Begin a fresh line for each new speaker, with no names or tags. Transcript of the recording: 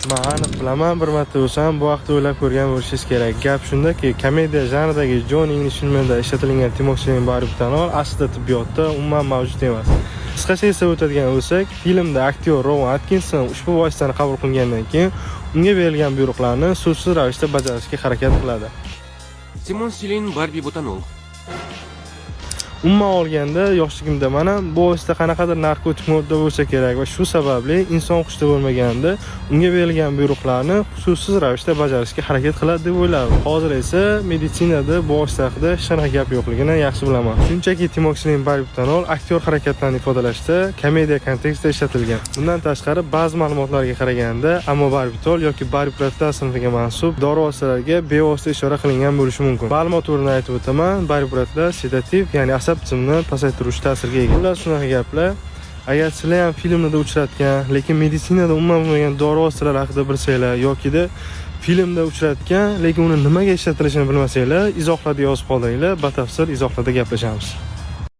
Men aniq bilaman, bir marta o'sam bu vaqtda o'ylab ko'rgan bo'lishingiz kerak. Gap shundaki, komediya janridagi John English filmida ishlatilgan timoksilen barbitanol aslida tibbiyotda umuman mavjud emas. Qisqacha esa o'tadigan bo'lsak, filmda aktyor Rowan Atkinson ushbu vositani qabul qilgandan keyin unga berilgan buyruqlarni so'zsiz ravishda bajarishga harakat qiladi.
Timoksilen barbibutanol.
Umuman olganda, yoshligimda mana bu vosita qanaqadir narkotik modda bo'lsa kerak va shu sababli inson hushida bo'lmaganida unga berilgan buyruqlarni so'zsiz ravishda bajarishga harakat qiladi deb o'ylardim. Hozir esa meditsinada bu vosita haqida hech qanaqa gap yo'qligini yaxshi bilaman. Shunchaki timoksilen barbitanol aktyor harakatlarini ifodalashda komediya kontekstida ishlatilgan. Bundan tashqari ba'zi ma'lumotlarga qaraganda amobarbitol yoki barbipuratol sinfiga mansub dori vositalariga bevosita ishora qilingan bo'lishi mumkin. Ma'lumot o'rnida aytib o'taman, barbipuratlar sedativ, ya'ni asab tizimini pasaytiruvchi ta'sirga ega. Ular shunaqa gaplar. Agar sizlar ham filmda uchratgan, lekin meditsinada umuman bo'lmagan dori vositalari haqida bilsanglar yoki-da filmda uchratgan, lekin uni nimaga ishlatilishini bilmasanglar, izohlarda yozib qoldiringlar, batafsil izohlarda gaplashamiz.